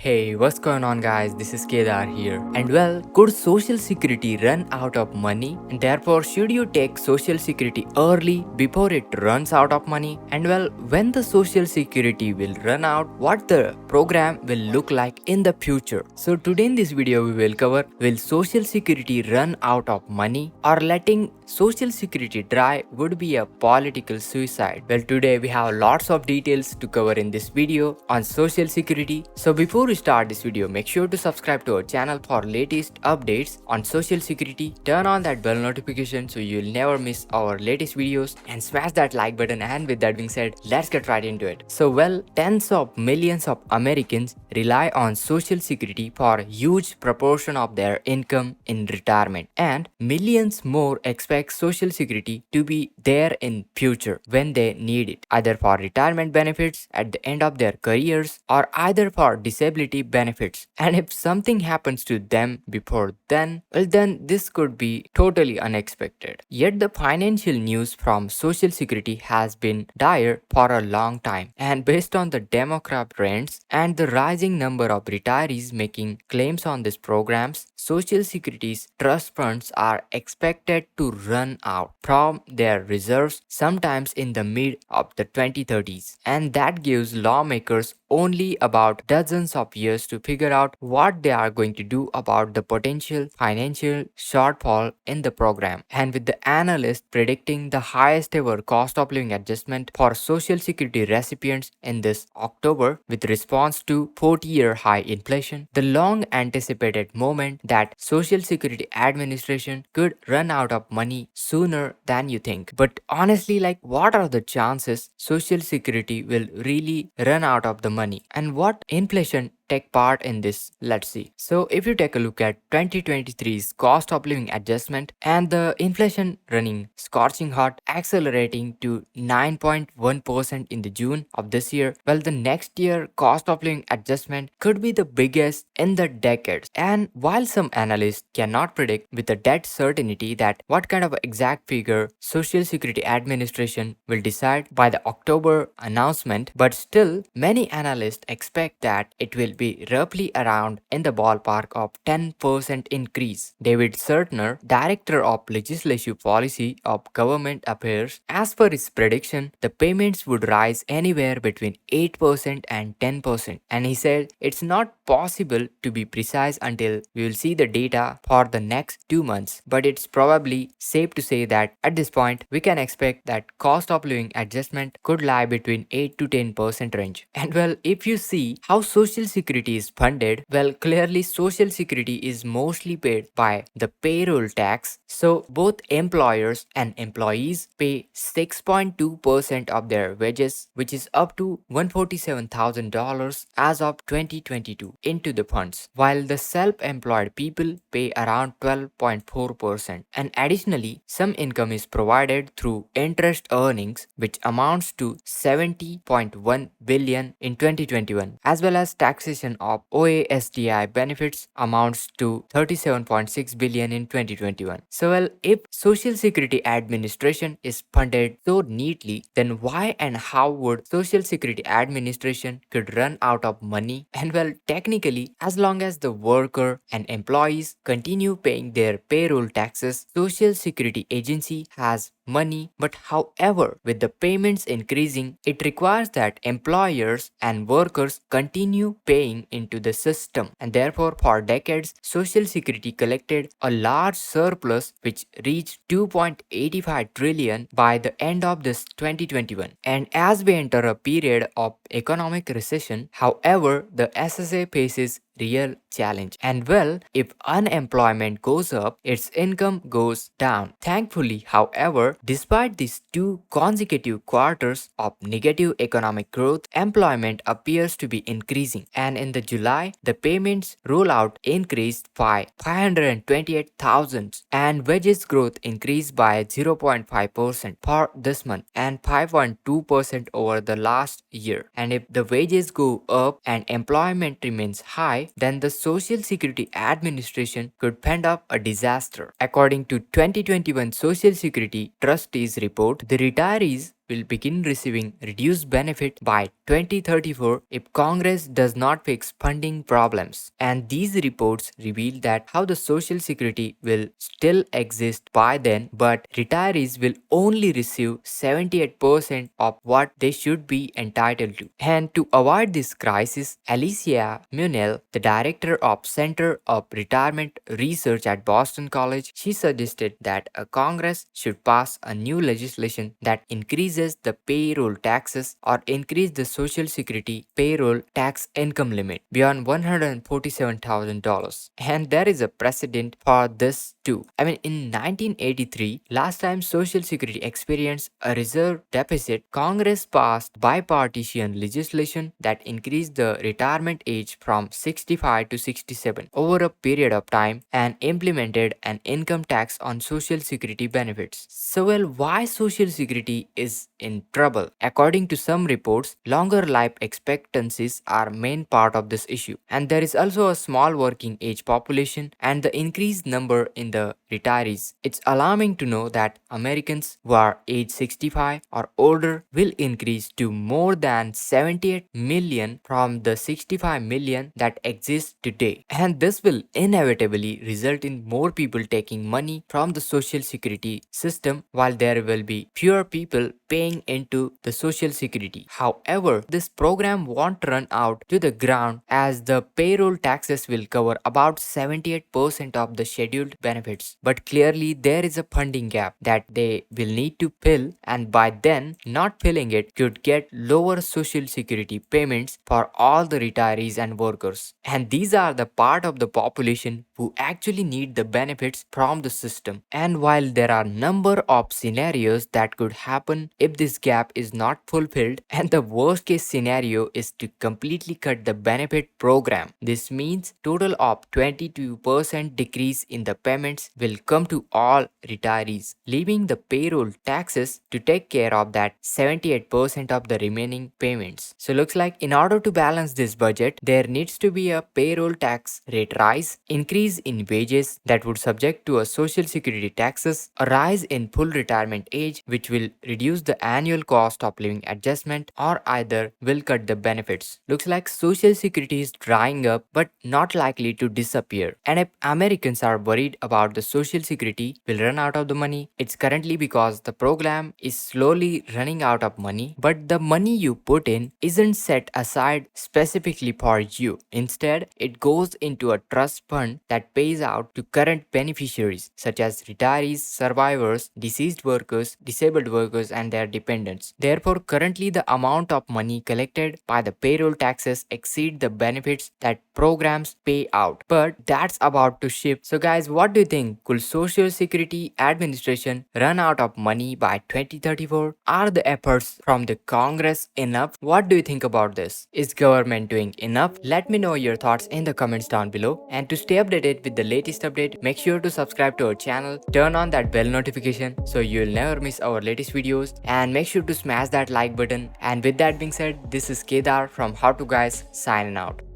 Hey, what's going on, guys? This is Kedar here. And well, could Social Security run out of money? And therefore, should you take Social Security early before it runs out of money? And well, when the Social Security will run out, what the program will look like in the future? So, today in this video, we will cover will Social Security run out of money or letting Social Security dry would be a political suicide? Well, today we have lots of details to cover in this video on Social Security. So before we start this video, make sure to subscribe to our channel for latest updates on Social Security. Turn on that bell notification so you'll never miss our latest videos and smash that like button. And with that being said, let's get right into it. So well, tens of millions of Americans rely on Social Security for a huge proportion of their income in retirement, and millions more expect Social Security to be there in future when they need it, either for retirement benefits at the end of their careers or either for disability benefits. And if something happens to them before then, well, then this could be totally unexpected. Yet the financial news from Social Security has been dire for a long time, and based on the demographic trends and the rising number of retirees making claims on these programs, Social Security's trust funds are expected to run out from their reserves sometimes in the mid of the 2030s, and that gives lawmakers only about dozens of years to figure out what they are going to do about the potential financial shortfall in the program. And with the analysts predicting the highest ever cost of living adjustment for Social Security recipients in this October with response to 40-year high inflation, the long anticipated moment that Social Security Administration could run out of money sooner than you think. But honestly, like, what are the chances Social Security will really run out of the money, and what inflation take part in this? Let's see. So if you take a look at 2023's cost of living adjustment and the inflation running scorching hot, accelerating to 9.1% in the June of this year, well, the next year cost of living adjustment could be the biggest in the decades. And while some analysts cannot predict with a dead certainty that what kind of exact figure Social Security Administration will decide by the October announcement, but still many analysts expect that it will be roughly around in the ballpark of 10% increase. David Sertner, Director of Legislative Policy of Government Affairs, as per his prediction, the payments would rise anywhere between 8% and 10%. And he said it's not possible to be precise until we will see the data for the next 2 months, but it's probably safe to say that at this point we can expect that cost of living adjustment could lie between 8 to 10% range. And well, if you see how Social Security is funded, well, clearly Social Security is mostly paid by the payroll tax. So both employers and employees pay 6.2% of their wages, which is up to $147,000 as of 2022 into the funds, while the self-employed people pay around 12.4%. And additionally, some income is provided through interest earnings, which amounts to 70.1 billion in 2021, as well as taxation of OASDI benefits amounts to 37.6 billion in 2021. So well, if Social Security Administration is funded so neatly, then why and how would Social Security Administration could run out of money? And well, technically, as long as the worker and employees continue paying their payroll taxes, Social Security Agency has money. But however, with the payments increasing, it requires that employers and workers continue paying into the system, and therefore for decades Social Security collected a large surplus which reached 2.85 trillion by the end of this 2021. And as we enter a period of economic recession, however, the SSA faces real challenge. And well, if unemployment goes up, its income goes down. Thankfully, however, despite these 2 consecutive quarters of negative economic growth, employment appears to be increasing. And in the July, the payments rollout increased by 528,000 and wages growth increased by 0.5% for this month and 5.2% over the last year. And if the wages go up and employment remains high, then the Social Security Administration could fend off a disaster. According to 2021 Social Security Trustees report, the retirees will begin receiving reduced benefit by 2034 if Congress does not fix funding problems. And these reports reveal that how the Social Security will still exist by then, but retirees will only receive 78% of what they should be entitled to. And to avoid this crisis, Alicia Munell, the director of Center of Retirement Research at Boston College, she suggested that a Congress should pass a new legislation that increases the payroll taxes or increase the Social Security payroll tax income limit beyond $147,000. And there is a precedent for this too. I mean, in 1983, last time Social Security experienced a reserve deficit, Congress passed bipartisan legislation that increased the retirement age from 65 to 67 over a period of time and implemented an income tax on Social Security benefits. So, well, why Social Security is in trouble? According to some reports, longer life expectancies are main part of this issue, and there is also a small working age population and the increased number in the retirees. It's alarming to know that Americans who are age 65 or older will increase to more than 78 million from the 65 million that exist today. And this will inevitably result in more people taking money from the Social Security system while there will be fewer people paying into the Social Security. However, this program won't run out to the ground as the payroll taxes will cover about 78% of the scheduled benefits. But clearly, there is a funding gap that they will need to fill, and by then, not filling it could get lower Social Security payments for all the retirees and workers. And these are the part of the population who actually need the benefits from the system. And while there are number of scenarios that could happen if this gap is not fulfilled, and the worst case scenario is to completely cut the benefit program. This means total of 22% decrease in the payments will come to all retirees, leaving the payroll taxes to take care of that 78% of the remaining payments. So looks like in order to balance this budget, there needs to be a payroll tax rate rise, increase in wages that would subject to a Social Security taxes, a rise in full retirement age which will reduce the annual cost of living adjustment, or either will cut the benefits. Looks like Social Security is drying up but not likely to disappear. And if Americans are worried about the Social Security will run out of the money, it's currently because the program is slowly running out of money, but the money you put in isn't set aside specifically for you. Instead, it goes into a trust fund that pays out to current beneficiaries such as retirees, survivors, deceased workers, disabled workers, and their dependents. Therefore, currently the amount of money collected by the payroll taxes exceed the benefits that programs pay out. But that's about to shift. So guys, what do you think? Could Social Security Administration run out of money by 2034? Are the efforts from the Congress enough? What do you think about this? Is government doing enough? Let me know your thoughts in the comments down below. And to stay updated with the latest update, make sure to subscribe to our channel, turn on that bell notification so you'll never miss our latest videos, and make sure to smash that like button. And with that being said, this is Kedar from How To Guys signing out.